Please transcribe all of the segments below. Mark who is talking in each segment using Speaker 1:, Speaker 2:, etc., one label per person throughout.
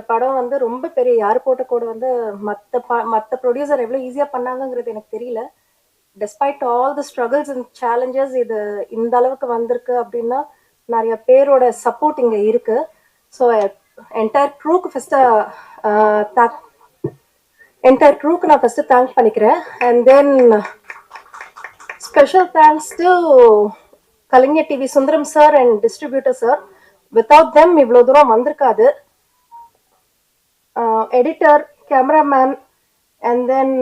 Speaker 1: படம் வந்து ரொம்ப பெரிய யார் போட்ட கூட வந்து மற்ற ப்ரொடியூசர் எவ்வளோ ஈஸியாக பண்ணாங்கங்கிறது எனக்கு தெரியல. Despite all the struggles and challenges இது இந்த அளவுக்கு வந்திருக்கு அப்படின்னா நிறைய பேரோட சப்போர்ட் இங்கே இருக்கு. ஸோ என்டையர் க்ரூக்கு நான் ஃபஸ்ட்டு தேங்க் பண்ணிக்கிறேன். And then special thanks to Kalaignar TV Sundaram sir and distributor sir. Without them இவ்வளோ தூரம் வந்திருக்காது. Editor, cameraman and then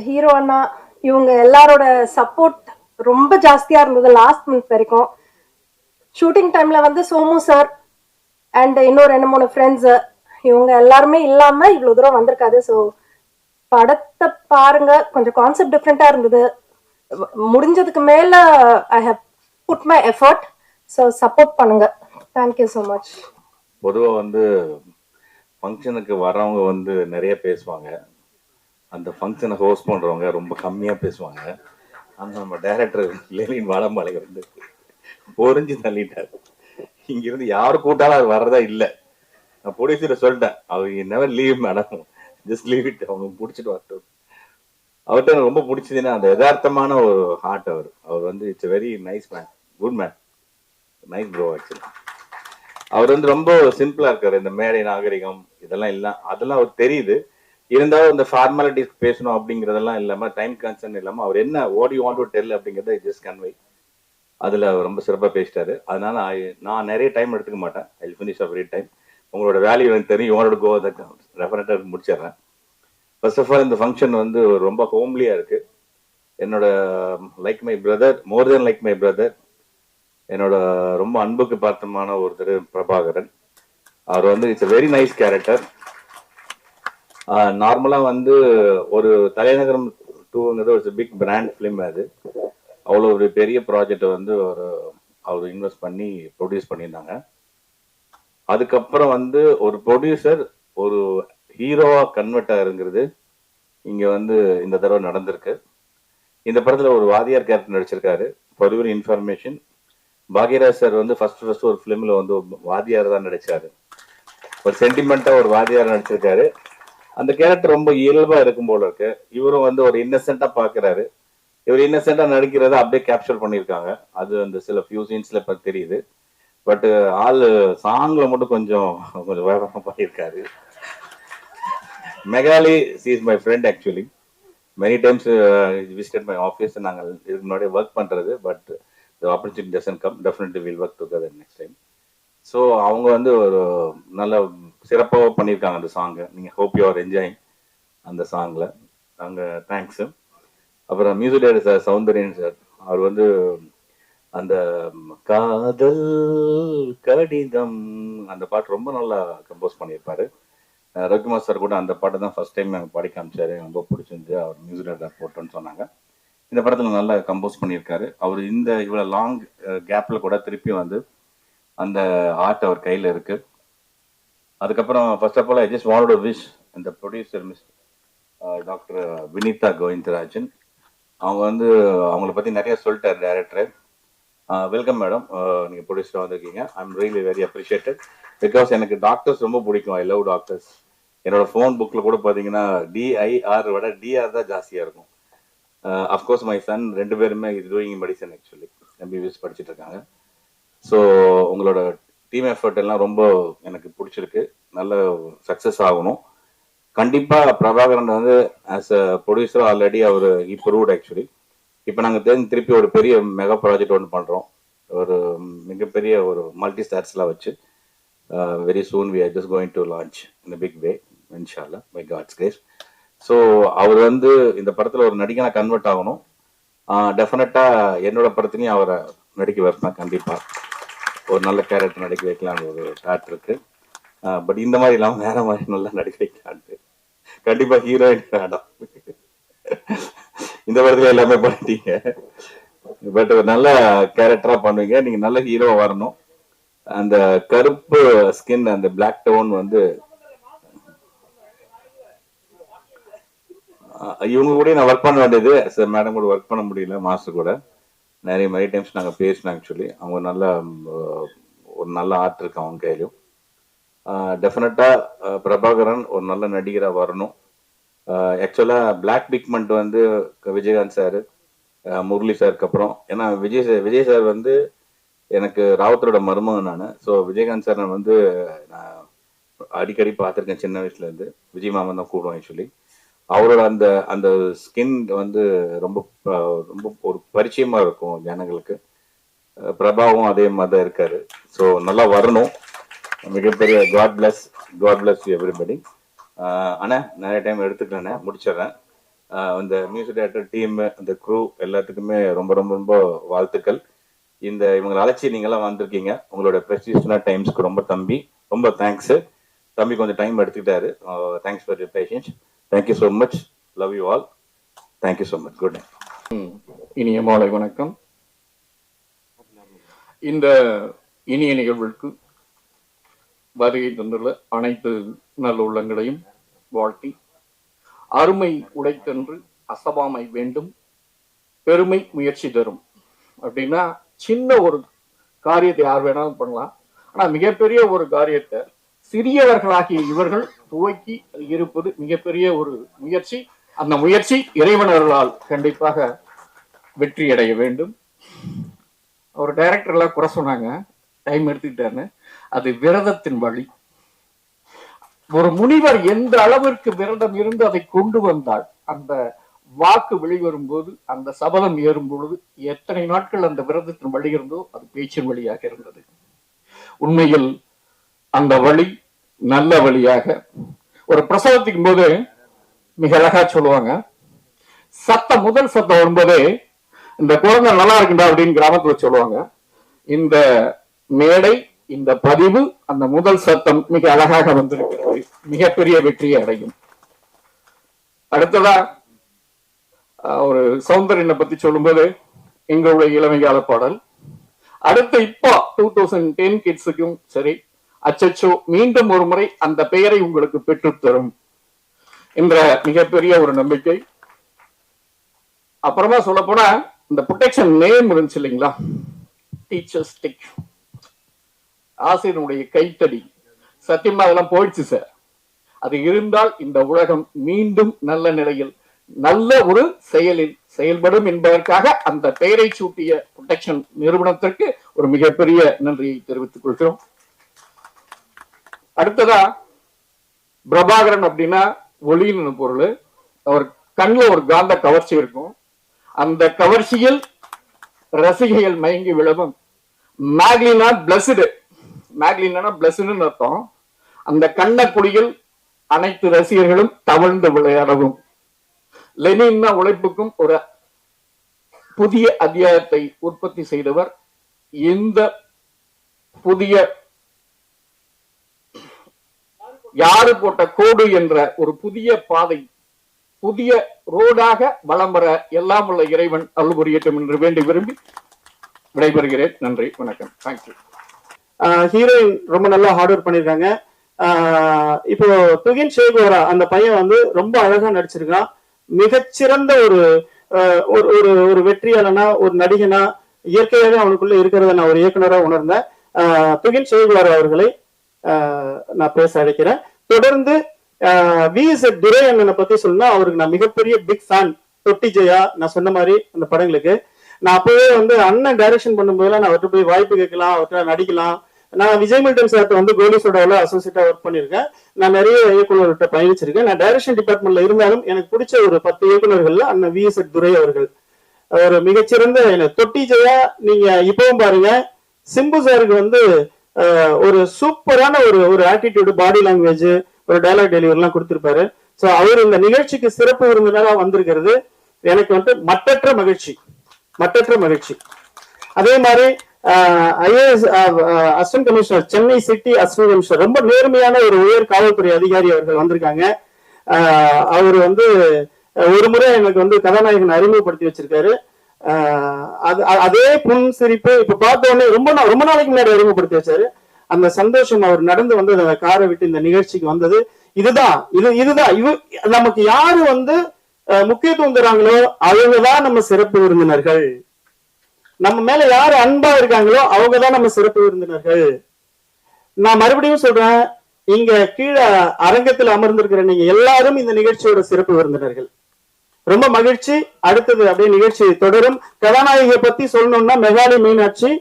Speaker 1: hero அண்ணா, இவங்க எல்லாரோட சப்போர்ட் ரொம்ப ஜாஸ்தியா இருந்தது லாஸ்ட் மந்த் வரைக்கும். ஷூட்டிங் டைம்ல வந்து சோமு சார் அண்ட் இன்னும் 2-3 ஃப்ரெண்ட்ஸ், இவங்க எல்லாருமே இல்லாம இவ்வளவு தூரம் வந்திருக்காது. ஸோ படத்தை பாருங்க, கொஞ்சம் கான்செப்ட் டிஃப்ரெண்டா இருந்தது. முடிஞ்சதுக்கு மேல I have put my effort. So support பண்ணுங்க. Thank you so much.
Speaker 2: பொதுவாக வந்து ஃபங்க்ஷனுக்கு வரவங்க வந்து நிறைய பேசுவாங்க, அந்த ஃபங்க்ஷனை ஹோஸ்ட் பண்ணுறவங்க ரொம்ப கம்மியாக பேசுவாங்க. அந்த நம்ம டைரக்டர் லெலின் வாழம்பாளை வந்து பொறிஞ்சு தள்ளிட்டார். இங்கிருந்து யாரு கூட்டாலும் அது வர்றதா இல்லை. நான் ப்ரொடியூசரை சொல்லிட்டேன், அவங்க never leave madam, just leave it, அவங்க பிடிச்சிட்டு வரட்டும். அவர்கிட்ட எனக்கு ரொம்ப பிடிச்சதுன்னா அந்த யதார்த்தமான ஒரு ஹார்ட். அவர் வந்து it's very nice man, good man, nice bro. Actually அவர் வந்து ரொம்ப சிம்பிளா இருக்காரு. இந்த மேடை நாகரிகம் இதெல்லாம் இல்லை, அதெல்லாம் அவர் தெரியுது. இருந்தாலும் இந்த ஃபார்மாலிட்டிஸ் பேசணும் அப்படிங்கிறதெல்லாம் இல்லாம, டைம் கன்சர்ன் இல்லாம அவர் என்ன what you want to tell அப்படிங்கிறத ஜஸ்ட் கன்வே, அதுல ரொம்ப சிறப்பாக பேசிட்டாரு. அதனால நான் நிறைய டைம் எடுத்துக்க மாட்டேன். I will finish every time. உங்களோட வேல்யூ எனக்கு தெரியும். யூ வாண்ட் டு கோ டெஃபினட்டா முடிச்சிடுறேன். ஃபர்ஸ்ட் ஆஃப் ஆல் இந்த ஃபங்க்ஷன் வந்து ரொம்ப ஹோம்லியா இருக்கு. என்னோட like my brother, more then like my brother, என்னோட ரொம்ப அன்புக்கு பார்த்தமான ஒருத்தர் பிரபாகரன். அவர் வந்து இட்ஸ் வெரி நைஸ் கேரக்டர். நார்மலா வந்து ஒரு தலைநகரம் 2ங்கிறது ஒரு பிக் பிராண்ட் ஃபிலிம். அது அவ்வளோ ஒரு பெரிய ப்ராஜெக்டை வந்து அவர் இன்வெஸ்ட் பண்ணி ப்ரொடியூஸ் பண்ணியிருந்தாங்க. அதுக்கப்புறம் வந்து ஒரு ப்ரொடியூசர் ஒரு ஹீரோவா கன்வெர்ட் ஆகுங்கிறது இங்க வந்து இந்த தடவை நடந்திருக்கு. இந்த படத்துல ஒரு வாதியார் கேரக்டர் நடிச்சிருக்காரு. For your information, Bhagyaraj sir வந்து ஃபர்ஸ்ட் ஒரு ஃபிலிம்ல வந்து வாதியார் தான் நடிச்சாரு. ஒரு சென்டிமெண்டா ஒரு வாதியார் நடிச்சிருக்காரு. அந்த கேரக்டர் ரொம்ப இயல்பா இருக்கும் போல இருக்கு. இவரும் வந்து ஒரு இன்னசென்ட்டா பாக்குறாரு. இவர் இன்னசென்ட்டா நடிக்கிறத அப்படியே கேப்சர் பண்ணியிருக்காங்க. அது அந்த சில ஃபியூ சீன்ஸ்ல இப்ப தெரியுது. பட் ஆள் சாங்ல மட்டும் கொஞ்சம் வேகமா பண்ணியிருக்காரு. மெகாலி is my friend actually. Many times visited my office. நாங்கள் இதுக்கு முன்னாடி ஒர்க் பண்றது. But opportunity doesn't come, definitely will work together next time. So அவங்க வந்து ஒரு நல்ல சிறப்பாக பண்ணியிருக்காங்க அந்த சாங்கை. நீங்கள் ஹோப் யூ ஆர் என்ஜாயிங் அந்த சாங்கில். அங்கே தேங்க்ஸு. அப்புறம் music director sir Soundaryan sir, அவர் வந்து அந்த காதல் கடிதம் அந்த பாட்டு ரொம்ப நல்லா கம்போஸ் பண்ணியிருப்பாரு. ரவிக்குமார் சார் கூட அந்த பாட்டு தான் ஃபர்ஸ்ட் டைம் நாங்கள் பாடி காமிச்சாரு. ரொம்ப பிடிச்சிருந்து அவர் மியூசிக் டைரக்டர் போட்டோன்னு சொன்னாங்க. இந்த படத்தில் நல்லா கம்போஸ் பண்ணியிருக்காரு. அவர் இந்த இவ்வளோ லாங் கேப்பில் கூட திருப்பி வந்து அந்த ஆர்ட் அவர் கையில் இருக்கு. அதுக்கப்புறம் first of all I just want to wish இந்த producer miss doctor Vinitha Govindarajan. அவங்க வந்து அவங்கள பற்றி நிறைய சொல்லிட்டார் டைரக்டர். வெல்கம் மேடம், நீங்கள் ப்ரொடியூசராக வந்திருக்கீங்க. I am really very appreciated. Because எனக்கு டாக்டர்ஸ் ரொம்ப பிடிக்கும். I love doctors. என்னோட ஃபோன் புக்கில் கூட பார்த்தீங்கன்னா DIR விட DR தான் ஜாஸ்தியாக இருக்கும். அஃப்கோர்ஸ் மை சன் 2 பேருமே டூயிங் மெடிசன், ஆக்சுவலி MBBS படிச்சுட்டு இருக்காங்க. ஸோ உங்களோட டீம் எஃபர்ட் எல்லாம் ரொம்ப எனக்கு பிடிச்சிருக்கு. நல்ல சக்ஸஸ் ஆகணும். கண்டிப்பாக பிரபாகரன் வந்து ஆஸ் அ ப்ரொடியூசர் ஆல்ரெடி அவர் ப்ரூவ்ட் ஆக்சுவலி. இப்போ நாங்கள் திருப்பி ஒரு பெரிய மெகா ப்ராஜெக்ட் ஒன்று பண்ணுறோம். ஒரு மிகப்பெரிய ஒரு மல்டி ஸ்டார்ஸ்லாம் வச்சு very soon we are just going to launch in big way இன்ஷால்லா பை காட்ஸ் கிரேஸ். ஸோ அவர் வந்து இந்த படத்தில் ஒரு நடிகனாக கன்வெர்ட் ஆகணும். டெஃபினட்டாக என்னோட படத்துலையும் அவரை நடிக்க வைப்பேன். கண்டிப்பாக ஒரு நல்ல கேரக்டர் நடிக்க வைக்கலான்னு ஒரு தாட் இருக்கு. பட் இந்த மாதிரி இல்லாமல் வேற மாதிரி நல்லா நடிக்க வைக்கலான்ட்டு. கண்டிப்பா ஹீரோயின் வேண்டாம், இந்த படத்துல எல்லாமே பண்ணிட்டீங்க. பட் ஒரு நல்ல கேரக்டரா பண்ணுவீங்க. நீங்க நல்ல ஹீரோவா வரணும். அந்த கருப்பு ஸ்கின், அந்த பிளாக் டோன் வந்து இவங்க கூட நான் ஒர்க் பண்ண வேண்டியது. மேடம் கூட ஒர்க் பண்ண முடியல, மாஸ்டர் கூட நிறைய டைம்ஸ் நாங்கள் பேசினோம். ஆக்சுவலி அவங்க நல்ல ஒரு நல்ல ஆர்ட் இருக்கு அவங்க கையிலும். டெஃபினட்டா பிரபாகரன் ஒரு நல்ல நடிகரா வரணும். ஆக்சுவலா பிளாக் பிக்மெண்ட் வந்து விஜயகாந்த் சார், முரளி சாருக்கு அப்புறம், ஏன்னா விஜய் சார் வந்து எனக்கு ராவத்தரோட மருமகன் நான். ஸோ விஜயகாந்த் சார் நான் வந்து நான் அடிக்கடி பார்த்துருக்கேன் சின்ன வயசுல இருந்து. விஜய் மாமன் தான் கூடுவோம் ஆக்சுவலி. அவரோட அந்த அந்த ஸ்கின் வந்து ரொம்ப ரொம்ப ஒரு பரிச்சயமா இருக்கும் ஜனங்களுக்கு. பிரபாவும் அதே மாதிரி தான் இருக்காரு. ஸோ நல்லா வரணும். மிகப்பெரிய காட் பிளஸ் எவ்ரிபடி. அண்ணா நிறைய டைம் எடுத்துக்கிறேண்ணே, முடிச்சிடுறேன். இந்த மியூசிக் டைரக்டர் டீம், அந்த க்ரூ எல்லாத்துக்குமே ரொம்ப ரொம்ப ரொம்ப வாழ்த்துக்கள். இந்த இவங்களை அழைச்சி நீங்களாம் வந்திருக்கீங்க. உங்களோட ப்ரெஸ்டீஜியஸான டைம்ஸ்க்கு ரொம்ப தேங்க்ஸ். தம்பி கொஞ்சம் டைம் எடுத்துக்கிட்டாரு. Thanks for your patience. Thank you so much. Love you all. Thank you so much. Good night.
Speaker 3: இனிய மாலை வணக்கம். இந்த இனிய நிகழ்வுக்கு வருகை தந்துள்ள அனைத்து நல்ல உள்ளங்களையும் வாழ்த்தி, அருமை உடைத்தென்று அசபாமை வேண்டும், பெருமை முயற்சி தரும் அப்படின்னா, சின்ன ஒரு காரியத்தை யார் வேணாலும் பண்ணலாம். ஆனா மிகப்பெரிய ஒரு காரியத்தை சிறியவர்களாகிய இவர்கள் துவக்கி இருப்பது மிகப்பெரிய ஒரு முயற்சி. அந்த முயற்சி இறைவனர்களால் கண்டிப்பாக வெற்றி அடைய வேண்டும். ஒரு டைரக்டர் எல்லாம் குறை சொன்னாங்க, டைம் எடுத்துக்கிட்டாருன்னு. அது விரதத்தின் வழி. ஒரு முனிவர் எந்த அளவிற்கு விரதம் இருந்து அதை கொண்டு வந்தால், அந்த வாக்கு வெளிவரும் போது, அந்த சபதம் ஏறும் பொழுது எத்தனை நாட்கள் அந்த விரதத்தின் வழி இருந்தோ அது பேச்சின் வழியாக இருந்தது. உண்மையில் அந்த வழி நல்ல வழியாக, ஒரு பிரசவத்தின் போது மிக அழகா சொல்லுவாங்க, சத்தம் முதல் சத்தம் வரும்போதே இந்த குழந்தை நல்லா இருக்குண்டா அப்படின்னு கிராமத்துல சொல்லுவாங்க. இந்த மேடை, இந்த பதிவு, அந்த முதல் சத்தம் மிக அழகாக வந்திருக்கிறது. மிகப்பெரிய வெற்றியை அடையும். அடுத்ததா ஒரு சௌந்தரியனை பத்தி சொல்லும்போது எங்களுடைய இளமைகால பாடல். அடுத்து இப்போ 2010 கிட்ஸுக்கும் சரி, அச்சச்சோ மீண்டும் ஒரு முறை அந்த பெயரை உங்களுக்கு பெற்றுத்தரும் என்ற மிகப்பெரிய ஒரு நம்பிக்கை. அப்புறமா சொல்ல போனா, இந்த ப்ரொடெக்ஷன் நேம் இருந்துச்சு இல்லைங்களா, டீச்சர்ஸ் டிக், ஆசிரியனுடைய கைத்தடி, சத்தியமா அதெல்லாம் போயிடுச்சு சார். அது இருந்தால் இந்த உலகம் மீண்டும் நல்ல நிலையில் நல்ல ஒரு செயலில் செயல்படும் என்பதற்காக அந்த பெயரை சூட்டிய ப்ரொடெக்ஷன் நிறுவனத்திற்கு ஒரு மிகப்பெரிய நன்றியை தெரிவித்துக் கொள்கிறோம். அடுத்ததா பிரபாகரன் அப்படின்னா ஒளின்னு பொருள். அவர் கண்ணில் ஒரு காந்த கவர்ச்சி இருக்கும். அந்த கவர்ச்சியில் ரசிகைகள் மயங்கி விழவும். மேக்லினா பிளஸ்டு, மேக்லினா பிளஸ்டுன்னு அர்த்தம். அந்த கண்ணக்குடியில் அனைத்து ரசிகர்களும் தவழ்ந்து விளையாடவும். லெனின் உழைப்புக்கும் ஒரு புதிய அத்தியாயத்தை உற்பத்தி செய்தவர். இந்த புதிய யாரு போட்ட கோடு என்ற ஒரு புதிய பாதை, புதிய ரோடாக வலம் வர எல்லாம் உள்ள இறைவன் அருள் புரியட்டும் என்று வேண்டி விரும்பி விடைபெறுகிறேன். நன்றி, வணக்கம். தேங்க்யூ.
Speaker 4: ஹீரோயின் ரொம்ப நல்லா ஹார்ட் ஒர்க் பண்ணிருக்காங்க. இப்போ துகின் ஷேகோரா அந்த பையன் வந்து ரொம்ப அழகா நடிச்சிருக்கான். மிகச்சிறந்த ஒரு ஒரு வெற்றியாளனா, ஒரு நடிகனா, இயற்கையாகவே அவனுக்குள்ள இருக்கிறத நான் ஒரு இயக்குனரா உணர்ந்தேன். துகின் ஷேகோரா அவர்களை நான் பேச அழைக்கிறேன். தொடர்ந்து விஎஸ் துரையண்ணனை பத்தி சொன்னா, அவருக்கு நான் மிகப்பெரிய பிக் ஃபேன். தொட்டி ஜெயா, நான் சொன்ன மாதிரி அந்த படங்களுக்கு நான் அப்பவே வந்து அண்ணன் டைரக்ஷன் பண்ணும்போதெல்லாம் நான் அவர்கிட்ட போய் வாய்ப்பு கேட்கலாம், அவர்கிட்ட நடிக்கலாம். நான் விஜய் மில்டன் சார்ட்ட வந்து கோலி சோடாவில் அசோசியேட்டா ஒர்க் பண்ணியிருக்கேன். நான் நிறைய இயக்குநர்கிட்ட பயணிச்சிருக்கேன். நான் டைரக்ஷன் டிபார்ட்மெண்ட்ல இருந்தாலும் எனக்கு பிடிச்ச ஒரு 10 இயக்குநர்கள்ல அண்ணன் விஎஸ் துரை அவர்கள் ஒரு மிகச்சிறந்த. தொட்டி ஜெயா நீங்க இப்பவும் பாருங்க, சிம்பு சாருக்கு வந்து ஒரு சூப்பரான ஒரு ஆட்டிடியூடு, பாடி லாங்குவேஜ், ஒரு டயலாக் டெலிவரி எல்லாம் கொடுத்திருப்பாரு. சோ அவர் இந்த நிகழ்ச்சிக்கு சிறப்பு விருந்தினராக வந்திருக்கிறது எனக்கு வந்து மட்டற்ற மகிழ்ச்சி. அதே மாதிரி IAS assistant commissioner, Chennai city assistant commissioner, ரொம்ப நேர்மையான ஒரு உயர் காவல்துறை அதிகாரி அவர்கள் வந்திருக்காங்க. அவர் வந்து ஒரு முறை எனக்கு வந்து கதாநாயகன் அறிமுகப்படுத்தி வச்சிருக்காரு. அதே புன் சிரிப்பு இப்ப பார்த்த உடனே ரொம்ப நாளைக்கு முன்னாடி அறிமுகப்படுத்தி வச்சாரு. அந்த சந்தோஷம், அவர் நடந்து வந்து அந்த காரை விட்டு இந்த நிகழ்ச்சிக்கு வந்தது. இதுதான் நமக்கு யாரு வந்து முக்கியத்துவம் தராங்களோ அவங்கதான் நம்ம சிறப்பு விருந்தினர்கள். நம்ம மேல யாரு அன்பா இருக்காங்களோ அவங்கதான் நம்ம சிறப்பு விருந்தினர்கள். நான் மறுபடியும் சொல்றேன், இங்க கீழே அரங்கத்தில் அமர்ந்திருக்கிற நீங்க எல்லாரும் இந்த நிகழ்ச்சியோட சிறப்பு விருந்தினர்கள். ரொம்ப மகிழ்ச்சி. அடுத்தது அப்படியே நிகழ்ச்சி தொடரும். கதாநாயகியை பத்தி சொல்லணும்னா மெகாலி மீனாட்சி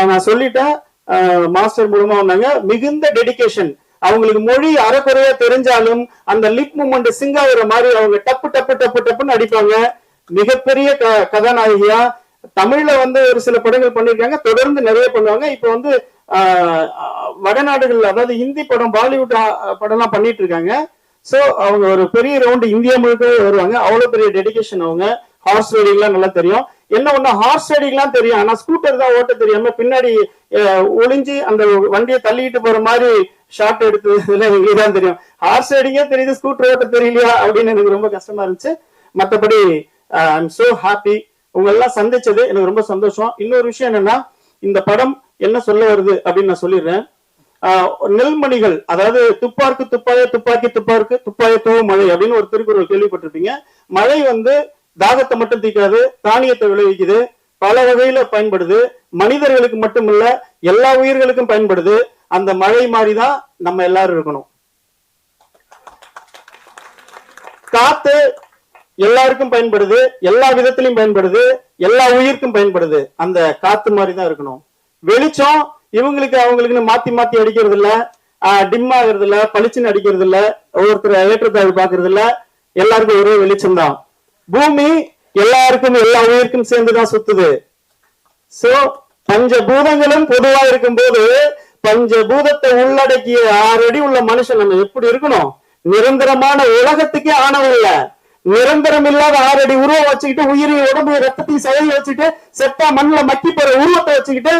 Speaker 4: நான் சொல்லிட்டேன், மாஸ்டர் மூலமா வந்தாங்க. மிகுந்த டெடிகேஷன். அவங்களுக்கு மொழி அறக்குறையா தெரிஞ்சாலும் அந்த லிப் மூமெண்ட் சிங்காகிற மாதிரி அவங்க டப்பு டப்பு டப்பு டப்புன்னு அடிப்பாங்க. மிகப்பெரிய கதாநாயகியா தமிழ்ல வந்து ஒரு சில படங்கள் பண்ணிருக்காங்க, தொடர்ந்து நிறைய பண்ணுவாங்க. இப்ப வந்து வடநாடுகள், அதாவது ஹிந்தி படம், பாலிவுட் படம் எல்லாம் பண்ணிட்டு இருக்காங்க. சோ அவங்க ஒரு பெரிய ரவுண்ட் இந்தியா முழுக்க வருவாங்க. அவ்வளவு பெரிய டெடிகேஷன். அவங்க ஹார்ஸ் ரைடிங் எல்லாம் நல்லா தெரியும். என்ன ஒண்ணு, ஹார்ஸ் ரைடிங் எல்லாம் தெரியும், ஆனா ஸ்கூட்டர் தான் ஓட்ட தெரியாம பின்னாடி ஒளிஞ்சு அந்த வண்டியை தள்ளிட்டு போற மாதிரி ஷார்ட் எடுத்ததுல எங்களுக்கு தான் தெரியும். ஹார்ஸ் ரைடிங்கே தெரியுது, ஸ்கூட்டர் ஓட்ட தெரியலையா அப்படின்னு எனக்கு ரொம்ப கஷ்டமா இருந்துச்சு. மற்றபடி ஐ எம் சோ ஹாப்பி. உங்க எல்லாம் சந்திச்சது எனக்கு ரொம்ப சந்தோஷம். இன்னொரு விஷயம் என்னன்னா, இந்த படம் என்ன சொல்ல வருது அப்படின்னு நான் சொல்லிடுறேன். நெல்மணிகள், அதாவது துப்பார்க்கு துப்பாய துப்பாக்கி துப்பார்க்கு துப்பாய தூவும் மழை அப்படின்னு ஒரு திருக்குறள் கேள்விப்பட்டிருப்பீங்க. மழை வந்து தாகத்தை மட்டும் தீக்காது, தானியத்தை விளைவிக்குது, பல வகையில பயன்படுது. மனிதர்களுக்கு மட்டும் இல்ல, எல்லா உயிர்களுக்கும் பயன்படுது. அந்த மழை மாதிரிதான் நம்ம எல்லாரும் இருக்கணும். காத்து எல்லாருக்கும் பயன்படுது, எல்லா விதத்திலையும் பயன்படுது, எல்லா உயிருக்கும் பயன்படுது. அந்த காத்து மாதிரி தான் இருக்கணும். வெளிச்சம் இவங்களுக்கு அவங்களுக்குன்னு மாத்தி மாத்தி அடிக்கிறது இல்ல, டிம் ஆகுறது இல்ல, பளிச்சுன்னு அடிக்கிறது இல்ல, ஒவ்வொருத்தர் ஏற்றத்தாழ்வு பாக்குறது இல்ல, எல்லாருக்கும் ஒரே வெளிச்சம் தான். பூமி எல்லாருக்கும் எல்லா உயிருக்கும் சேர்ந்துதான் சுத்துது. சோ பஞ்சபூதங்களும் பொதுவா இருக்கும் போது பஞ்சபூதத்தை உள்ளடக்கிய 6 அடி உள்ள மனுஷன் நம்ம எப்படி இருக்கணும்? நிரந்தரமான உலகத்துக்கே ஆணவம் இல்ல, நிரந்தரம் இல்லாத 6 அடி உருவம் வச்சுக்கிட்டு, உயிரி உடம்பு ரத்தத்தையும் செயலி வச்சுக்கிட்டு, செத்தா மண்ணுல மக்கி போற உருவத்தை வச்சுக்கிட்டு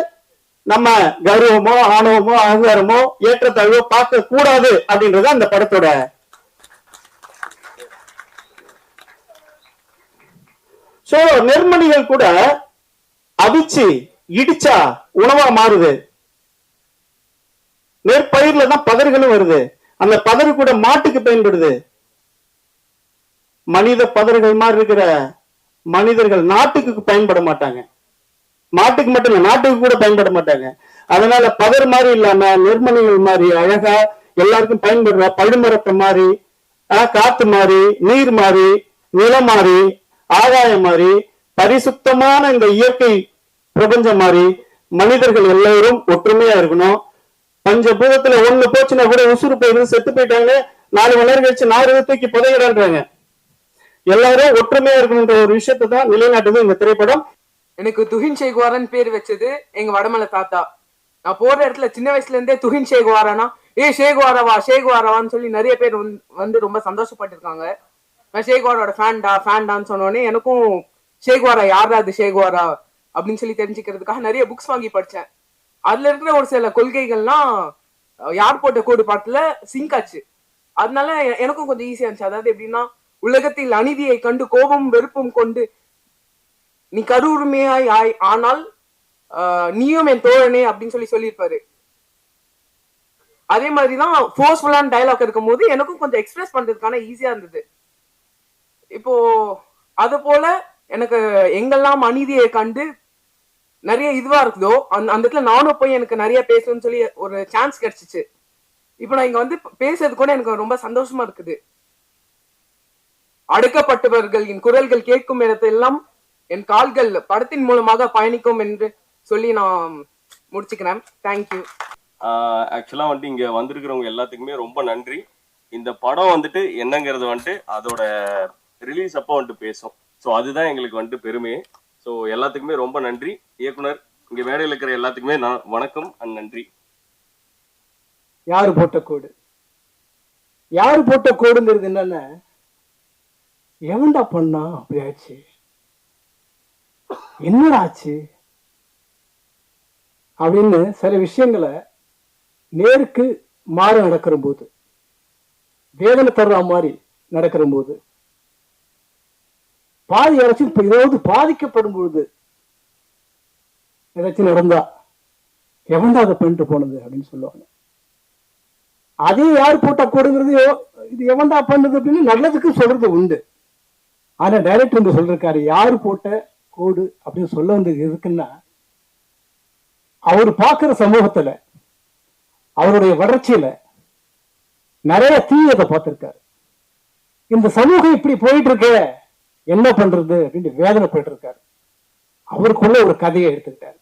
Speaker 4: நம்ம கௌரவமோ ஆணவமோ அகங்காரமோ ஏற்றத்தாழ்வோ பார்க்க கூடாது அப்படின்றது அந்த படத்தோட. சோ நெற்மணிகள் கூட அவிச்சு இடிச்சா உணவா மாறுது. நெற்பயிர்ல தான் பதர்களும் வருது. அந்த பதறு கூட மாட்டுக்கு பயன்படுது. மனித பதர்கள் மாதிரி இருக்கிற மனிதர்கள் நாட்டுக்கு பயன்பட மாட்டாங்க. மாட்டுக்கு மட்டும் இல்ல, நாட்டுக்கு கூட பயன்பட மாட்டாங்க. அதனால பதர் மாதிரி இல்லாம நெற்மணிகள் மாதிரி அழகா எல்லாருக்கும் பயன்படுற பழுமரத்தை மாதிரி, காத்து மாதிரி, நீர் மாதிரி, நிலம் மாதிரி, ஆகாயம் மாதிரி, பரிசுத்தமான இந்த இயற்கை பிரபஞ்சம் மாதிரி மனிதர்கள் எல்லாரும் ஒற்றுமையா இருக்கணும். பஞ்சபூதத்துல ஒண்ணு போச்சுன்னா கூட உசுறு போயிருந்து செத்து போயிட்டாங்க, 4 மணி நேரம் கழிச்சு 4 தூக்கி புதையிடான்றாங்க. எல்லாரும் ஒற்றுமையா இருக்கணும்ன்ற ஒரு விஷயத்தை தான் நிலைநாட்டுது இந்த திரைப்படம்.
Speaker 5: எனக்கு துஹின் ஷேகுவாரன் பேர் வச்சது எங்க வடமலை தாத்தா. நான் போற இடத்துல சின்ன வயசுல இருந்தே துஹின் ஷேகுவாரானா ஷேகுவாரவா ஷேகுவாரவான்னு சொல்லி நிறைய பேர் வந்து ரொம்ப சந்தோஷப்பட்டிருக்காங்க. நான் ஷேகுவாரோட ஃபேன்டான்னு சொன்னோடனே எனக்கும் ஷேகுவாரா யாரா அது ஷேகுவாரா அப்படின்னு சொல்லி தெரிஞ்சுக்கிறதுக்காக நிறைய புக்ஸ் வாங்கி படிச்சேன். அதுல இருக்கிற ஒரு சில கொள்கைகள்லாம் யார் போட்ட கோடு பாட்டுல சிங்க் ஆச்சு. அதனால எனக்கும் கொஞ்சம் ஈஸியா இருந்துச்சு. அதாவது எப்படின்னா, உலகத்தில் அநீதியை கண்டு கோபம் வெறுப்பும் கொண்டு நீ கருவுரிமையாய் ஆனால் நீயும் என் தோழனே அப்படின்னு சொல்லியிருப்பாரு. அதே மாதிரிதான் ஃபோர்ஸ்ஃபுல்லான டயலாக் இருக்கும் போது எனக்கும் கொஞ்சம் எக்ஸ்பிரஸ் பண்றதுக்கான ஈஸியா இருந்தது. இப்போ அது போல எனக்கு எங்கெல்லாம் அநீதியை கண்டு நிறைய இதுவா இருக்குதோ அந்த இடத்துல நானும் போய் எனக்கு நிறைய பேசணும்னு சொல்லி ஒரு சான்ஸ் கிடைச்சிச்சு. இப்போ நான் இங்க வந்து பேசுறது கூட எனக்கு ரொம்ப சந்தோஷமா இருக்குது. அடக்கப்பட்டவர்களின் குரல்கள் கேட்கும் இடத்தெல்லாம் என் கால்கள் படத்தின் மூலமாக பயணிக்கும் என்று சொல்லி நான் முடிச்சுக்கிறேன். தேங்க்யூ.
Speaker 6: ஆக்சுவலா வந்துட்டு இங்க வந்திருக்கிறவங்க எல்லாத்துக்குமே ரொம்ப நன்றி. இந்த படம் வந்துட்டு என்னங்கிறது வந்துட்டு அதோட ரிலீஸ் அப்போ வந்துட்டு பேசும். ஸோ அதுதான் எங்களுக்கு வந்துட்டு பெருமையே. ஸோ எல்லாத்துக்குமே ரொம்ப நன்றி. இயக்குனர், இங்க மேடையில் இருக்கிற எல்லாத்துக்குமே வணக்கம் அண்ட் நன்றி.
Speaker 7: யாரு போட்ட கோடு? யாரு போட்ட கோடுங்கிறது என்னன்னா, எவன்டா பண்ணா அப்படி ஆச்சு, என்னடா ஆச்சு அப்படின்னு சில விஷயங்களை நேருக்கு மாற நடக்கிற போது, வேதனை தர்ற மாதிரி நடக்கிற போது, பாதி அரசு இப்ப ஏதாவது பாதிக்கப்படும் பொழுது ஏதாச்சும் நடந்தா எவன்டா அதை பண்ணிட்டு போனது அப்படின்னு சொல்லுவாங்க. அதே யார் போட்ட கோடுங்கிறது இது எவன்டா பண்ணது அப்படின்னு நல்லதுக்கு சொல்றது உண்டு. ஆனா டைரக்டர் வந்து சொல்றாரு, யாரு போட்ட கோடு அப்படின்னு சொல்ல வந்தது எதுக்குன்னா, அவர் பார்க்கிற சமூகத்துல, அவருடைய வளர்ச்சியில நிறைய தீயதை பார்த்திருக்காரு. இந்த சமூகம் இப்படி போயிட்டு இருக்க என்ன பண்றது அப்படின்னு வேதனை போயிட்டு இருக்காரு. அவருக்குள்ள ஒரு கதையை எடுத்துக்கிட்டாரு.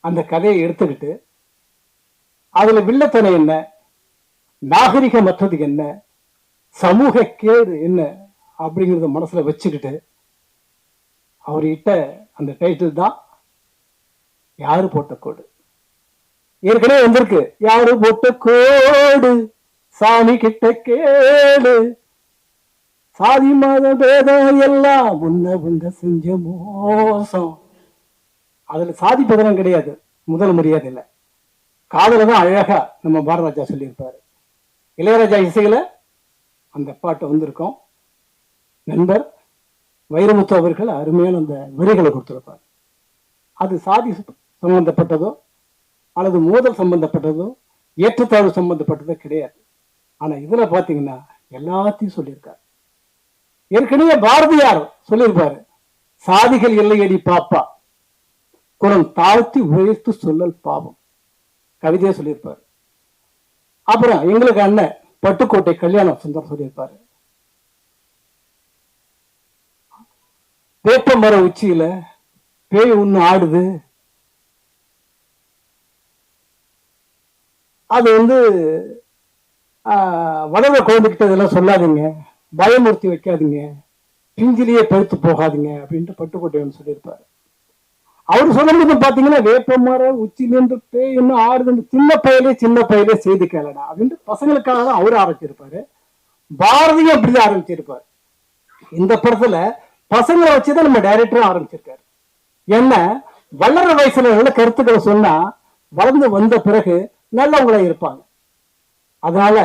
Speaker 7: அந்த கதையை எடுத்துக்கிட்டு அதுல வில்லத்தனை என்ன, நாகரிகமற்றது என்ன, சமூக கேடு என்ன அப்படிங்கறத மனசுல வச்சுக்கிட்டு அவர் இட்ட அந்த டைட்டில் தான் யாரு போட்ட கோடு. ஏற்கனவே வந்திருக்கு, யாரு போட்ட கோடு சாமி கிட்ட கேடு, சாதி மத பேதம் எல்லாம் முன்ன செஞ்ச மோசம். அதுல சாதி பதனம் கிடையாது, முதல் மரியாதை இல்லை, காதல தான் அழகா நம்ம பாரதராஜா சொல்லியிருப்பாரு. இளையராஜா இசையில அந்த பாட்டு வந்திருக்கோம். நண்பர் வைரமுத்து அவர்கள் அருமையான அந்த வரிகளை கொடுத்திருப்பார். அது சாதி சம்பந்தப்பட்டதோ அல்லது மோதல் சம்பந்தப்பட்டதோ ஏற்றத்தாழ்வு சம்பந்தப்பட்டதோ கிடையாது. ஆனா இதுல பாத்தீங்கன்னா எல்லாத்தையும் சொல்லியிருக்காரு. ஏற்கனவே பாரதியார் சொல்லியிருப்பாரு, சாதிகள் எல்லையடி பாப்பா, குரம் தாழ்த்தி உழைத்து சொல்லல் பாவம், கவிதையா சொல்லியிருப்பாரு. அப்புறம் எங்களுக்கு அண்ணன் பட்டுக்கோட்டை கல்யாணம் சுந்தரம் சொல்லியிருப்பாரு, வேப்ப மர உச்சியில பேய் ஒண்ணு ஆடுது, அது வளர குழந்தைகிட்ட இதெல்லாம் சொல்லாதீங்க, பயமுறுத்தி வைக்காதீங்க, பிஞ்சிலேயே பழுத்து போகாதீங்க அப்படின்ட்டு பட்டுக்கோட்டை சொல்லியிருப்பாரு. அவரு சொல்லும்போது பாத்தீங்கன்னா வேப்ப மர உச்சிலேருந்து பேய் என்ன ஆடுதுன்னு சின்ன பையிலே செய்து கேளடா அப்படின்ட்டு பசங்களுக்காக தான் அவரு ஆரம்பிச்சிருப்பாரு. பாரதியும் அப்படிதான் ஆரம்பிச்சிருப்பாரு. இந்த படத்துல பசங்களை வச்சுதான் நம்ம டைரக்டரும் ஆரம்பிச்சிருக்காரு. என்ன வளர வயசுல நல்ல கருத்துக்களை சொன்னா வளர்ந்து வந்த பிறகு நல்லவங்களா இருப்பாங்க. அதனால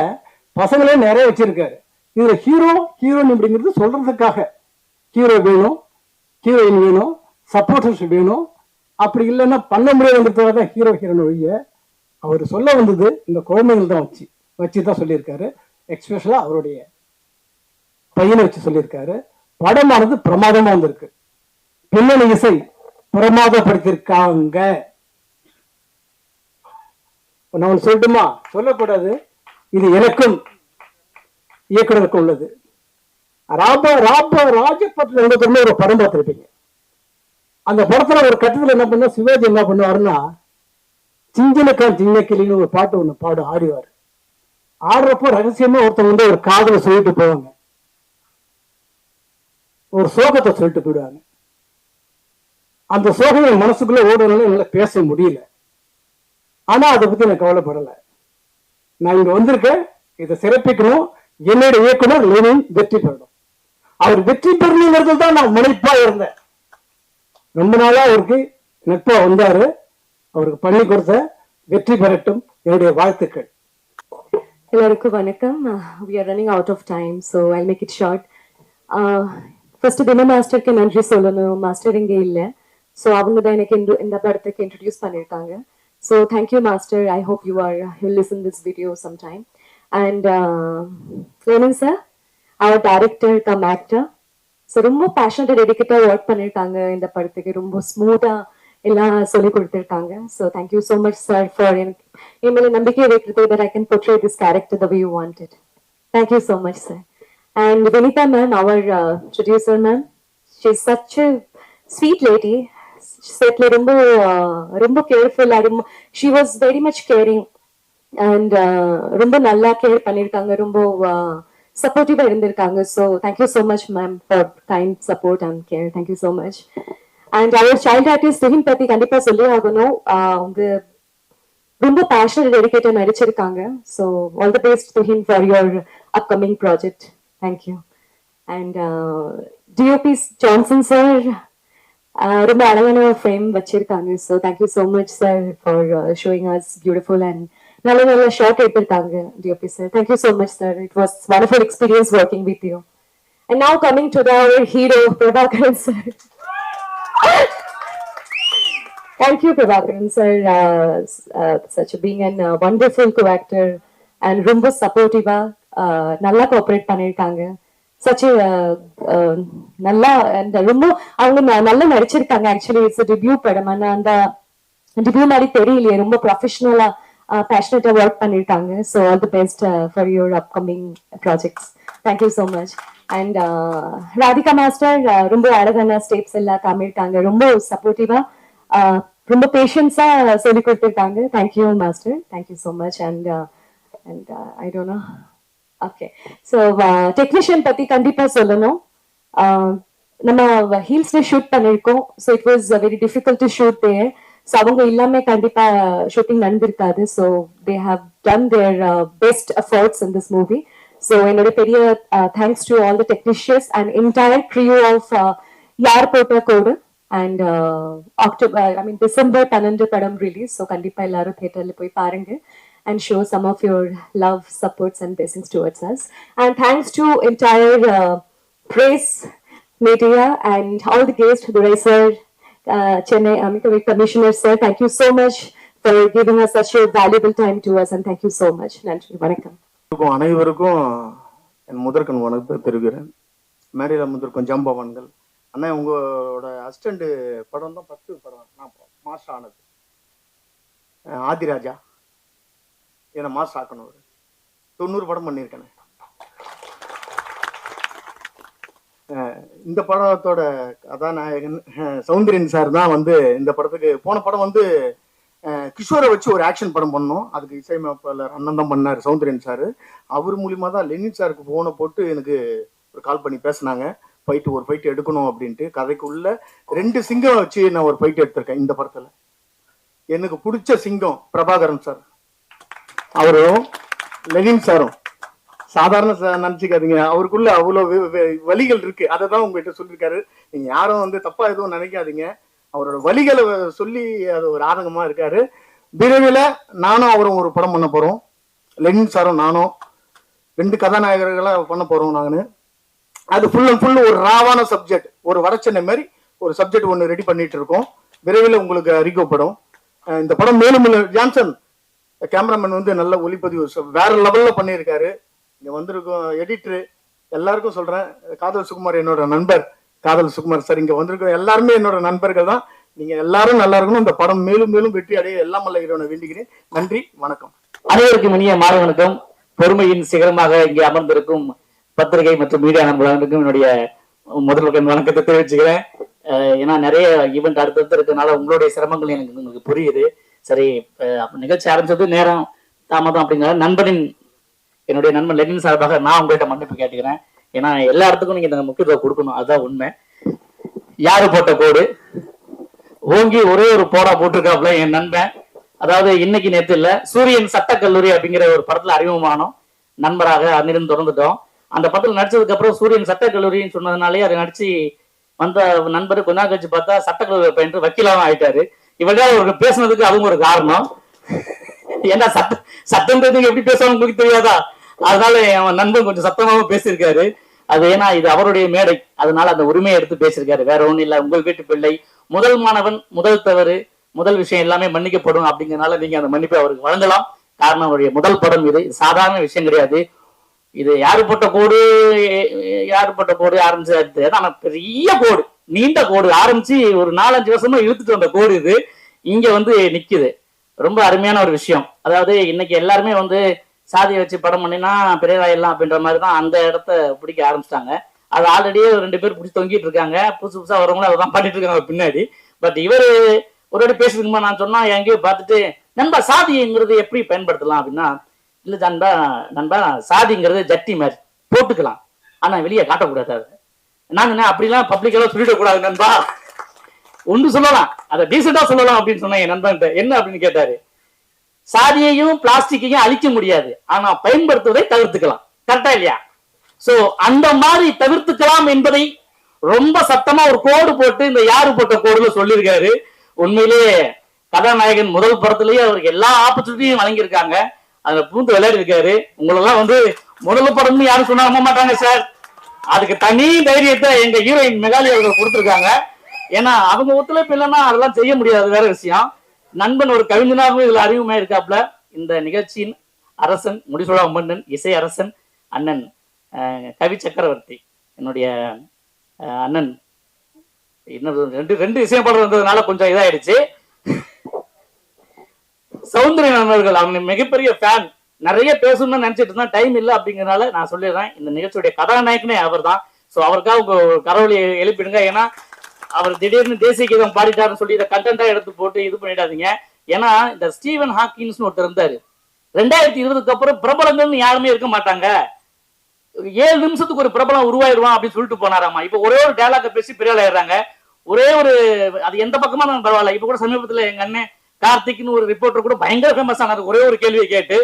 Speaker 7: பசங்களே நிறைய வச்சிருக்காரு. இதுல ஹீரோயின் அப்படிங்கிறது சொல்றதுக்காக ஹீரோ வேணும், ஹீரோயின் வேணும், சப்போர்ட்டர்ஸ் வேணும், அப்படி இல்லைன்னா பண்ண முடியாதுன்றதுக்காக ஹீரோ ஹீரோயின் ஒழிய அவர் சொல்ல வந்தது இந்த குழந்தைகள் தான் வச்சுதான் சொல்லியிருக்காரு. எக்ஸ்பெஷலா அவருடைய பையனை வச்சு சொல்லியிருக்காரு. படமானது பிரமாதமா வந்திருக்கு. பின்னணி இசை பிரமாதப்படுத்திருக்காங்க. நான் சொல்லட்டுமா? சொல்லக்கூடாது, இது எனக்கும் இயக்குனருக்கும் உள்ளது. ராஜபட்ல ஒரு படம் பார்த்திருப்பீங்க. அந்த படத்துல ஒரு கட்டத்துல என்ன பண்ண சிவாஜி என்ன பண்ணுவாருன்னா, சிஞ்சனக்கான் சின்ன கிளின்னு ஒரு பாட்டு ஒண்ணு ஆடுவார். ஆடுறப்போ ரகசியமா ஒருத்தவங்க ஒரு காதலை சொல்லிட்டு போவாங்க, ஒரு சோகத்தை சொல்லிட்டு போயிடுவாங்க. அந்த சோகம் என் மனசுக்குள்ள ஓடுறதுனால என்னால பேச முடியல. ஆனா அதை பத்தி நான் கவலைப்படல. நான் இங்க வந்திருக்கேன், இதை சிறப்பிக்கணும். என்னுடைய இயக்குனர் லெனின் வெற்றி பெறணும். அவர் வெற்றி பெறணுங்கிறது தான் நான் முனைப்பா இருந்தேன். ரொம்ப நாளா அவருக்கு நட்பா வந்தாரு. அவருக்கு பண்ணி கொடுத்த வெற்றி பெறட்டும், என்னுடைய வாழ்த்துக்கள்.
Speaker 8: எல்லாருக்கும் வணக்கம். We are running out of time, so I'll make it short. First தின மாஸ்டருக்கு நன்றி சொல்லணும். மாஸ்டர் இங்கே இல்ல, so அவங்க தான் எனக்கு இந்த படத்துக்கு இன்ட்ரோடியூஸ் பண்ணிருக்காங்க. So thank you master. I hope you'll listen this video sometime. And Lenin sir, our director cum actor, so ரொம்ப passionate dedicated work பண்ணிருக்காங்க இந்த படத்துக்கு. ரொம்ப ஸ்மூத்தா எல்லாம் சொல்லி கொடுத்திருக்காங்க. So thank you so much sir for என் நம்பிக்கை வைக்கிறது that I can portray this character the way you wanted. Thank you so much sir. And Vinita ma'am, our producer ma'am, she's such a sweet lady. Settle ரொம்ப கேர்ஃபுல்லா, she was very much caring and ரொம்ப நல்லா care பண்ணிருக்காங்க, ரொம்ப சப்போர்ட்டிவா இருந்திருக்காங்க. So thank you so much ma'am for kind support and care. Thank you so much. And our child artist Tuhin பத்தி கண்டிப்பா சொல்லி ஆகணும். அவங்க ரொம்ப passionate dedicated நடிச்சிருக்காங்க. So all the best to him for your upcoming project. Thank you. And DOP Johnson sir, ரொம்ப அழகான frame வச்சிருக்காங்க. So thank you so much sir for showing us beautiful and நல்ல ஷார்ட் எடுத்திருக்காங்க DOP sir. Thank you so much sir. It was wonderful experience working with you. And now coming to our hero Prabhakaran sir. Thank you Prabhakaran sir, such being and wonderful co actor and ரொம்ப சப்போர்ட்டிவா நல்லா cooperate பண்ணியிருக்காங்க. Such நல்லா ரொம்ப அவங்க நல்லா நடிச்சிருக்காங்க. Actually it's debut படம். ஆனா அந்த டெபியூ மாதிரி தெரியலையே, ரொம்ப ப்ரொஃபஷனலா பேஷனேட்டா ஒர்க் பண்ணிருக்காங்க. So all the best for your upcoming projects. Thank you so much. And Radhika master ரொம்ப அழகான ஸ்டெப்ஸ் எல்லாம் காமிருக்காங்க. ரொம்ப சப்போர்ட்டிவா ரொம்ப பேஷன்ஸா சொல்லி கொடுத்துருக்காங்க. Thank you master, thank you so much. And I don't know. Okay, so technician பத்தி கண்டிப்பா சொல்லணும். நம்ம ஹீல்ஸ்ல ஷூட் பண்ணிருக்கோம். So it was very difficult to shoot there. So அவங்க எல்லாமே கண்டிப்பா ஷூட்டிங் நடந்திருக்காது. So they have done their best efforts in this movie. So என்னோட பெரிய thanks to all the technicians and entire crew of யார் போட்ட கோடு. And December 12 படம் release. So கண்டிப்பா எல்லாரும் தியேட்டர்ல போய் பாருங்க and show some of your love, supports and blessings towards us. And thanks to entire press media and all the guests, Durai sir, Chennai Amika Commissioner sir, thank you so much for giving us such a valuable time to us, and thank you so much. நன்றி, வணக்கம்.
Speaker 4: அனைவருக்கும் என் முதற்கண் வணக்கத்தை தெரிவிக்கிறேன். மேடையில் முதற்கும் ஜம்பவான்கள் அண்ணா, உங்களோட assistant படம் தான் 10 படம் நான் மாஸ்டர் ஆனது. ஆதிராஜா என்னை மாஸ்டர் ஆக்கணும். 90 படம் பண்ணியிருக்கேன். இந்த படத்தோட கதாநாயகன் சௌந்தரியன் சார் தான் இந்த படத்துக்கு போன படம் கிஷோரை வச்சு ஒரு ஆக்ஷன் படம் பண்ணோம். அதுக்கு இசையமைப்பாளர் அண்ணன் தான் பண்ணார், சௌந்தரியன் சார். அவர் மூலியமா தான் லெனின் சாருக்கு போனை போட்டு எனக்கு ஒரு கால் பண்ணி பேசினாங்க. ஒரு ஃபைட்டு எடுக்கணும் அப்படின்ட்டு. கதைக்குள்ள 2 சிங்கம் வச்சு நான் ஒரு ஃபைட் எடுத்திருக்கேன் இந்த படத்துல. எனக்கு பிடிச்ச சிங்கம் பிரபாகரன் சார், அவரும் லெனின் சாரும். சாதாரண நினைச்சுக்காதீங்க, அவருக்குள்ள அவ்வளவு வலிகள் இருக்கு. அதை தான் உங்ககிட்ட சொல்லியிருக்காரு. நீங்க யாரும் தப்பா எதுவும் நினைக்காதீங்க. அவரோட வலிகளை சொல்லி அது ஒரு ஆதங்கமா இருக்காரு. விரைவில் நானும் அவரும் ஒரு படம் பண்ண போறோம். லெனின் சாரும் நானும் 2 கதாநாயகர்களா பண்ண போறோம். நானு அது ஃபுல் அண்ட் ஃபுல் ஒரு ராவான சப்ஜெக்ட், ஒரு வடச்சென்னை மாதிரி ஒரு சப்ஜெக்ட் ஒன்று ரெடி பண்ணிட்டு இருக்கோம். விரைவில் உங்களுக்கு அறிவிக்கப்படும். இந்த படம் மேலும் ஜான்சன் கேமராமேன் நல்ல ஒளிப்பதிவு வேற லெவல்ல பண்ணியிருக்காரு. இங்க வந்திருக்கோம் எடிட்டரு எல்லாருக்கும் சொல்றேன், காதல் சுகுமார் என்னோட நண்பர். காதல் சுகுமார் சார் இங்க வந்திருக்கோம் எல்லாருமே என்னோட நண்பர்கள் தான். நீங்க எல்லாரும் நல்லா இருக்கணும். இந்த படம் மேலும் மேலும் வெற்றி அடைய எல்லாம் வல்ல இறைவனை வேண்டுகிறேன். நன்றி, வணக்கம்.
Speaker 9: அனைவருக்கும் இனிய மாலை வணக்கம். பொறுமையின் சிகரமாக இங்கே அமர்ந்திருக்கும் பத்திரிகை மற்றும் மீடியா நண்பர்களுக்கும் என்னுடைய முதல் வணக்கத்தை தெரிவிச்சுக்கிறேன். ஏன்னா நிறைய ஈவெண்ட் அடுத்தடுத்து இருக்கனால உங்களுடைய சிரமங்கள் எனக்கு புரியுது. சரி, நிகழ்ச்சி ஆரம்பிச்சது நேரம் தாமதம் அப்படிங்கிற என்னுடைய நண்பன் லெனின் சார்பாக நான் உங்கள்கிட்ட மன்னிப்பு கேட்டுக்கிறேன். ஏன்னா எல்லா இடத்துக்கும் நீங்க இந்த முக்கியத்துவம் கொடுக்கணும், அதுதான் உண்மை. யாரு போட்ட கோடு ஓங்கி ஒரே ஒரு போடா போட்டிருக்காப்புல என் நண்பன். அதாவது இன்னைக்கு நேற்று இல்ல, சூரியன் சட்டக்கல்லூரி அப்படிங்கிற ஒரு படத்துல அறிமுகமானோம், நண்பராக அன்னிருந்து தொடர்ந்துட்டோம். அந்த படத்துல நடிச்சதுக்கு அப்புறம் சூரியன் சட்டக்கல்லூரின்னு சொன்னதுனாலே அதை நடிச்சு வந்த நண்பர் கொஞ்ச நாள் கழிச்சு பார்த்தா சட்டக்கல்லூரி பயின்று வக்கீலாவும் ஆயிட்டாரு. இவர்களால் அவருக்கு பேசுனதுக்கு அவங்க ஒரு காரணம். ஏன்னா சட்டம் எப்படி பேசுவாங்க உங்களுக்கு தெரியாதா? அதனால என் நண்பன் கொஞ்சம் சத்தமாவும் பேசியிருக்காரு. அது ஏன்னா இது அவருடைய மேடை, அதனால அந்த உரிமையை எடுத்து பேசியிருக்காரு. வேற ஒண்ணும் இல்ல. உங்கள் வீட்டு பிள்ளை, முதல் மாணவன், முதல் தவறு, முதல் விஷயம் எல்லாமே மன்னிக்கப்படும் அப்படிங்கிறதுனால நீங்க அந்த மன்னிப்பை அவருக்கு வழங்கலாம். காரணம் அவருடைய முதல் படம் இது சாதாரண விஷயம் கிடையாது. இது யாரு போட்ட கோடு ஆரம்பிச்சு ஆனா பெரிய கோடு, நீண்ட கோடு ஆரம்பிச்சு ஒரு 4-5 வருஷமா இழுத்துட்டு வந்த கோடு இது இங்க நிக்குது. ரொம்ப அருமையான ஒரு விஷயம். அதாவது இன்னைக்கு எல்லாருமே சாதியை வச்சு படம் பண்ணினா பெரியராயிடலாம் அப்படின்ற மாதிரி தான் அந்த இடத்த பிடிக்க ஆரம்பிச்சிட்டாங்க. அது ஆல்ரெடியே 2 பேர் பிடிச்சி தொங்கிட்டு இருக்காங்க. புதுசா வரவங்களும் அதான் பண்ணிட்டு இருக்காங்க பின்னாடி. பட் இவர் ஒரு வாட்டி பேசுறதுக்குமா நான் சொன்னா எங்கேயோ பார்த்துட்டு, நண்பா சாதிங்கிறது எப்படி பயன்படுத்தலாம் அப்படின்னா, இல்ல நண்பா சாதிங்கிறது ஜட்டி மாதிரி போட்டுக்கலாம், ஆனா வெளியே காட்டக்கூடாது. அது நாங்க அப்படிலாம் பப்ளிக்கெல்லாம் சொல்லிடக்கூடாது நண்பா, ஒன்று சொல்லலாம், அதை டீசெண்டா சொல்லலாம் அப்படின்னு சொன்னேன் என் நண்பன். என்ன அப்படின்னு கேட்டாரு, சாதியையும் பிளாஸ்டிக்கையும் அழிக்க முடியாது, ஆனா பயன்படுத்துவதை தவிர்த்துக்கலாம். கரெக்டா இல்லையா? சோ அந்த மாதிரி தவிர்த்துக்கலாம் என்பதை ரொம்ப சத்தமா ஒரு கோடு போட்டு இந்த யாரு போட்ட கோடுல சொல்லியிருக்காரு. உண்மையிலேயே கதாநாயகன் முதல் படத்திலேயே அவருக்கு எல்லா ஆப்பர்ச்சுனிட்டியும் வழங்கியிருக்காங்க. அதுல பூந்து விளையாடி இருக்காரு. உங்களெல்லாம் முதல் படம்னு யாரும் சொன்னா நம்ப மாட்டாங்க சார். அதுக்கு தனி தைரியத்தை எங்க ஹீரோயின் மெகாலி அவர்கள் கொடுத்துருக்காங்க. ஏன்னா அவங்க ஒத்துழைப்பு இல்லைன்னா அதெல்லாம் செய்ய முடியாது, வேற விஷயம். நண்பன் ஒரு கவிஞனாகவும் இதுல அறிவுமே இருக்காப்ல. இந்த நிகழ்ச்சியின் அரசன், முடிசூழா மன்னன், இசை அரசன் அண்ணன் கவி சக்கரவர்த்தி, என்னுடைய அண்ணன். இன்னும் ரெண்டு இசையப்பாளர் வந்ததுனால கொஞ்சம் இதாயிடுச்சு. சௌந்தரியன் அவர்கள் அவங்க மிகப்பெரிய ஃபேன், நிறைய பேசணும்னு நினைச்சிட்டு இருந்தா டைம் இல்லை அப்படிங்கறனால நான் சொல்லிடுறேன், இந்த நிகழ்ச்சியுடைய கதாநாயகனே அவர் தான். ஸோ அவருக்காக உங்க கரவொலி எழுப்பிடுங்க. ஏன்னா அவர் திடீர்னு தேசிய கீதம் பாடிட்டாருன்னு சொல்லி இதை கண்டென்ட்டா எடுத்து போட்டு இது பண்ணிடாதீங்க. ஏன்னா இந்த ஸ்டீவன் ஹாக்கின்ஸ் ஒருத்தர் இருந்தாரு, 2020க்கு அப்புறம் பிரபலங்கள்னு யாருமே இருக்க மாட்டாங்க, 7 நிமிஷத்துக்கு ஒரு பிரபலம் உருவாயிருவான் அப்படின்னு சொல்லிட்டு போனாராமா. இப்ப ஒரே ஒரு டயலாக பேசி பெரிய ஆயிடுறாங்க. ஒரே ஒரு அது எந்த பக்கமா நான் பரவாயில்ல. இப்ப கூட சமீபத்துல எங்க அண்ணன் கார்த்திக்னு ஒரு ரிப்போர்ட்டர் கூட பயங்கர ஃபேமஸ் ஆனாரு ஒரே ஒரு கேள்வியை கேட்டு.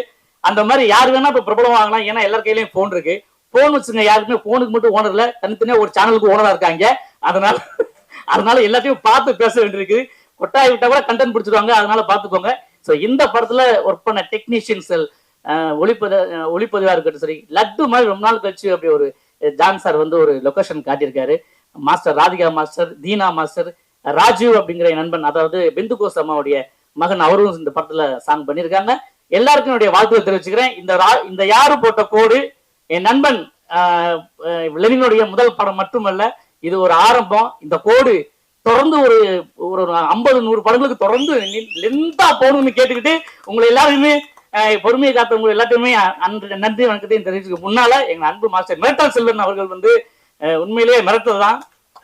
Speaker 9: அந்த மாதிரி யாரு வேணா இப்ப பிரபலம் வாங்கலாம், ஏன்னா எல்லார் கையிலயும் போன் இருக்கு. போன் வச்சுங்க, யாருக்குமே போனுக்கு மட்டும் ஓனர் இல்ல, தனித்தனியா ஒரு சேனலுக்கு ஓனரா இருக்காங்க. அதனால எல்லாத்தையும் பார்த்து பேச வேண்டியிருக்கு. கொட்டாய் விட்டா கூட கண்டென்ட் பிடிச்சிருவாங்க, அதனால பாத்துக்கோங்க. ஸோ இந்த படத்துல ஒர்க் பண்ண டெக்னீஷியன்ஸ், ஒளிப்பதிவா இருக்கட்டும் சரி, லட்டு மாதிரி ரொம்ப நாள் கழிச்சு அப்படி ஒரு ஜான் சார் வந்து ஒரு லொகேஷன் காட்டியிருக்காரு. Master Radhika master, Dheena master, Rajeev அப்படிங்கிற என் நண்பன், அதாவது பிந்து கோஸ் அம்மாவுடைய மகன், அவரும் இந்த படத்துல சாங் பண்ணியிருக்காங்க. எல்லாருக்கும் என்னுடைய வாழ்த்துக்களை தெரிவிச்சுக்கிறேன். இந்த யாரு போட்ட கோடு என் நண்பன் லெனினுடைய முதல் படம் மட்டுமல்ல, இது ஒரு ஆரம்பம். இந்த கோடு தொடர்ந்து ஒரு 50-100 படங்களுக்கு தொடர்ந்து லென்த்தா போகணும்னு கேட்டுக்கிட்டு உங்களை எல்லாருமே பொறுமையை காத்த உங்களை எல்லாத்தையுமே நன்றி வணக்கத்தையும் தெரிவிச்சுக்க முன்னால எங்க அன்பு மாஸ்டர் மிரட்டல் செல்வன் அவர்கள் வந்து உண்மையிலேயே மிரட்டல் தான்.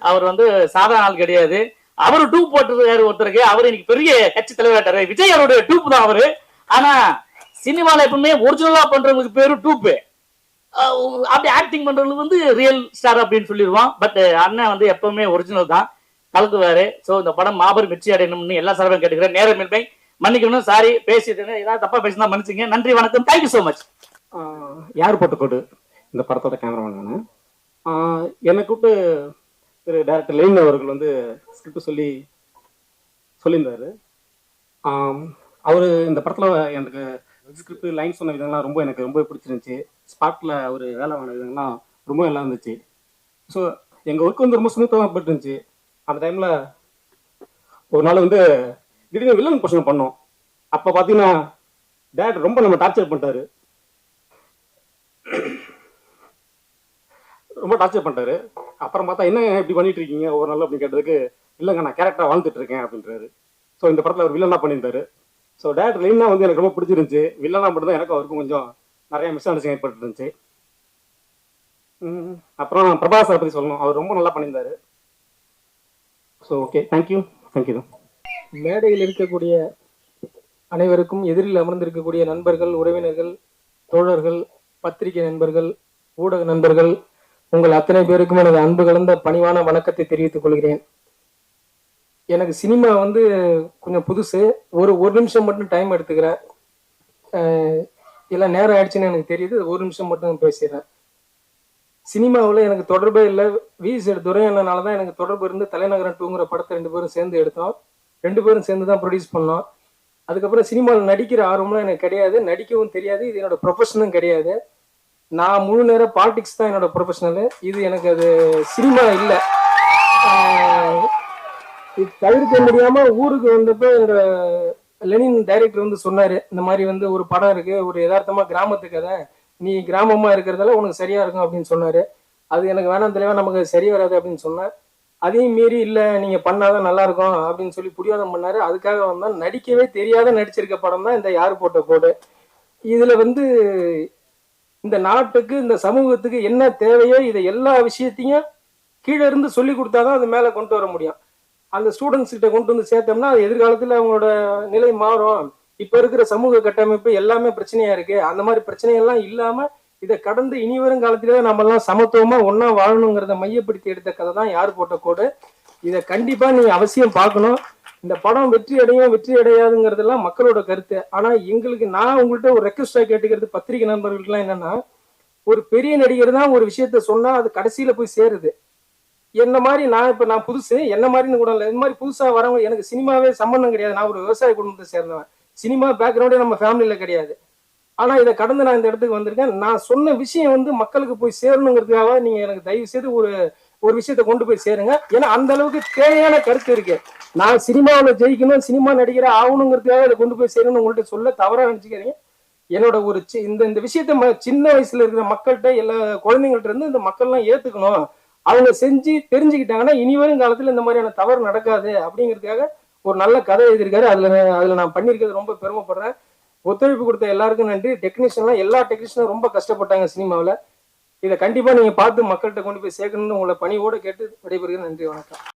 Speaker 9: அவர் வந்து சாதாரண ஆள் கிடையாது. அவரு டூப் போட்டிருக்காரு ஒருத்தருக்கு, அவர் இன்னைக்கு பெரிய கட்சி தலைவராட்டாரு. விஜய் அவருடைய டூப் தான் அவரு. ஆனா சினிமால எப்பவுமே ஒரிஜினலா பண்றவங்களுக்கு பேரு டூப்பு, அப்படி ஆக்டிங் பண்றவங்களுக்கு வந்து ரியல் ஸ்டார் அப்படின்னு சொல்லிடுவான். பட் அண்ணன் வந்து எப்பவுமே ஒரிஜினல் தான் கலக்குவாரு. ஸோ இந்த படம் மாபெரும் வெற்றி அடையணும்னு எல்லா சார்பையும் கேட்டுக்கிறேன். நேரமின்மை மன்னிக்கணும், சாரி பேசிட்டு ஏதாவது தப்பா பேசினா மன்னிச்சுங்க. நன்றி, வணக்கம், தேங்க்யூ ஸோ மச்.
Speaker 4: யார் போட்ட கோடு இந்த படத்தோட கேமராமேன் நான். என்னை கூப்பிட்டு திரு டைரக்டர் லெனின் அவர்கள் வந்து ஸ்கிரிப்ட் சொல்லியிருந்தாரு. அவர் இந்த படத்தில் எனக்கு ஸ்கிரிப்ட் லைன் சொன்ன விதங்கள்லாம் எனக்கு ரொம்ப பிடிச்சிருந்துச்சு. ஸ்பாட்டில் அவர் வேலை வாங்கின விதங்கள்லாம் ரொம்ப நல்லா இருந்துச்சு. ஸோ எங்கள் ஒர்க் வந்து ரொம்ப ஸ்மூத்தாக தான் போயிட்டு இருந்துச்சு. அந்த டைமில் ஒரு நாள் வந்து திடீர்னு வில்லன் கொஸ்டின் பண்ணோம். அப்போ பார்த்தீங்கன்னா டேரக்டர் ரொம்ப நம்ம டார்ச்சர் பண்ணிட்டாரு, ரொம்ப டார்ச்சர் பண்ணிட்டாரு. அப்புறம் பார்த்தா என்ன இப்படி பண்ணிட்டு இருக்கீங்க ஒரு நாள் அப்படின்னு கேட்டதுக்கு, இல்லைங்க நான் கேரக்டராக வாழ்ந்துட்டு இருக்கேன் அப்படின்றாரு. ஸோ இந்த படத்தில் அவர் வில்லனாக பண்ணியிருந்தாரு. ஸோ டேரக்டர் லெனினா வந்து எனக்கு ரொம்ப பிடிச்சிருந்துச்சு. வில்லனாக மட்டும் தான் எனக்கு அவருக்கும் கொஞ்சம் நிறைய மிஸ் அண்டர்ஸ்டாண்டிங் ஏற்பட்டு இருந்துச்சு. அப்புறம் பிரபாஸ் சார் பற்றி சொல்லணும், அவர் ரொம்ப நல்லா பண்ணியிருந்தாரு. So okay, thank you.
Speaker 10: மேடையில் இருக்கக்கூடிய அனைவருக்கும், எதிரில் அமர்ந்திருக்கக்கூடிய நண்பர்கள், உறவினர்கள், தோழர்கள், பத்திரிகை நண்பர்கள், ஊடக நண்பர்கள், உங்கள் அத்தனை பேருக்கும் எனது அன்பு கலந்த பணிவான வணக்கத்தை தெரிவித்துக் கொள்கிறேன். எனக்கு சினிமா வந்து கொஞ்சம் புதுசு. ஒரு நிமிஷம் மட்டும் டைம் எடுத்துக்கிறேன். எல்லாம் நேரம் ஆயிடுச்சுன்னு எனக்கு தெரியுது. ஒரு நிமிஷம் மட்டும் பேசிடுறேன். சினிமாவில் எனக்கு தொடர்பே இல்லை. துரையண்ணனால தான் எனக்கு தொடர்பு இருந்து தலைநகரம் 2ங்கிற படத்தை 2 பேரும் சேர்ந்து எடுத்தோம். 2 பேரும் சேர்ந்து தான் ப்ரொடியூஸ் பண்ணோம். அதுக்கப்புறம் சினிமாவில் நடிக்கிற ஆர்வம்லாம் எனக்கு கிடையாது, நடிக்கவும் தெரியாது, இது என்னோட ப்ரொஃபஷனும் கிடையாது. நான் முழு நேரம் பாலிடிக்ஸ் தான் என்னோட ப்ரொஃபஷனலு. இது எனக்கு அது சினிமா இல்லை. இது தவிர்க்க முடியாம ஊருக்கு வந்தப்போ என்னோட லெனின் டைரக்டர் வந்து சொன்னாரு, இந்த மாதிரி வந்து ஒரு படம் இருக்கு, ஒரு யதார்த்தமா கிராமத்து கதை, நீ கிராமமா இருக்கிறதால உனக்கு சரியா இருக்கும் அப்படின்னு சொன்னாரு. அது எனக்கு வேணாம் தலைவா, நமக்கு சரி வராது அப்படின்னு சொன்னேன். அதையும் மீறி இல்லை நீங்க பண்ணாதான் நல்லா இருக்கும் அப்படின்னு சொல்லி புடிவாதம் பண்ணாரு. அதுக்காக வந்தா நடிக்கவே தெரியாத நடிச்சிருக்க படம் தான் இந்த யாரு போட்ட கோடு. இதுல வந்து இந்த நாட்டுக்கு, இந்த சமூகத்துக்கு என்ன தேவையோ இதை எல்லா விஷயத்தையும் கீழே இருந்து சொல்லி கொடுத்தாதான் அது மேல கொண்டு வர முடியும். அந்த ஸ்டூடெண்ட்ஸ் கிட்ட கொண்டு வந்து சேர்த்தோம்னா அது எதிர்காலத்துல அவங்களோட நிலை மாறும். இப்ப இருக்கிற சமூக கட்டமைப்பு எல்லாமே பிரச்சனையா இருக்கு. அந்த மாதிரி பிரச்சனையெல்லாம் இல்லாம இதை கடந்து இனி வரும் காலத்திலே நம்ம எல்லாம் சமத்துவமா ஒன்னா வாழணுங்கிறத மையப்படுத்தி எடுத்த கதை தான் யார் போட்ட கோடு. இதை கண்டிப்பா நீங்க அவசியம் பார்க்கணும். இந்த படம் வெற்றி அடையும் வெற்றி அடையாதுங்கிறதெல்லாம் மக்களோட கருத்து. ஆனா எங்களுக்கு நான் உங்கள்கிட்ட ஒரு ரெக்வஸ்டா கேட்டுக்கிறது பத்திரிகை நண்பர்களுக்குலாம் என்னன்னா, ஒரு பெரிய நடிகர் தான் ஒரு விஷயத்த சொன்னா அது கடைசியில போய் சேருது. என்ன மாதிரி நான் புதுசு, என்ன மாதிரின்னு கூட இல்லை, இந்த மாதிரி புதுசா வரவங்க, எனக்கு சினிமாவே சம்பந்தம் கிடையாது. நான் ஒரு விவசாய குடும்பத்தை சேர்ந்தவன். சினிமா பேக்ரவுண்டே நம்ம ஃபேமிலியில கிடையாது. ஆனா இதை கடந்து நான் இந்த இடத்துக்கு வந்திருக்கேன். நான் சொன்ன விஷயம் வந்து மக்களுக்கு போய் சேரணுங்கிறதுக்காக நீங்க எனக்கு தயவு செய்து ஒரு விஷயத்த கொண்டு போய் சேருங்க. ஏன்னா அந்த அளவுக்கு தேவையான கருத்து இருக்கு. நான் சினிமாவில் ஜெயிக்கணும், சினிமா நடிகர ஆகணுங்கிறதுக்காக இதை கொண்டு போய் சேரணும் உங்கள்கிட்ட சொல்ல தவறா நினைச்சுக்கிறீங்க. என்னோட ஒரு இந்த விஷயத்த சின்ன வயசுல இருக்கிற மக்கள்கிட்ட, எல்லா குழந்தைங்கள்ட்ட இருந்து இந்த மக்கள்லாம் ஏத்துக்கணும். அவங்க செஞ்சு தெரிஞ்சுக்கிட்டாங்கன்னா இனி வரும் காலத்துல இந்த மாதிரியான தவறு நடக்காது அப்படிங்கிறதுக்காக ஒரு நல்ல கதை எழுதியிருக்காரு. அதுல நான் பண்ணியிருக்கிறது ரொம்ப பெருமைப்படுறேன். ஒத்துழைப்பு கொடுத்த எல்லாருக்கும் நன்றி. டெக்னீஷியன்லாம் எல்லா டெக்னீஷியனும் ரொம்ப கஷ்டப்பட்டாங்க சினிமாவில். இதை கண்டிப்பா நீங்க பார்த்து மக்கள்கிட்ட கொண்டு போய் சேர்க்கணும்னு உங்களை பணியோட கேட்டு விடைபெறுகிறேன். நன்றி, வணக்கம்.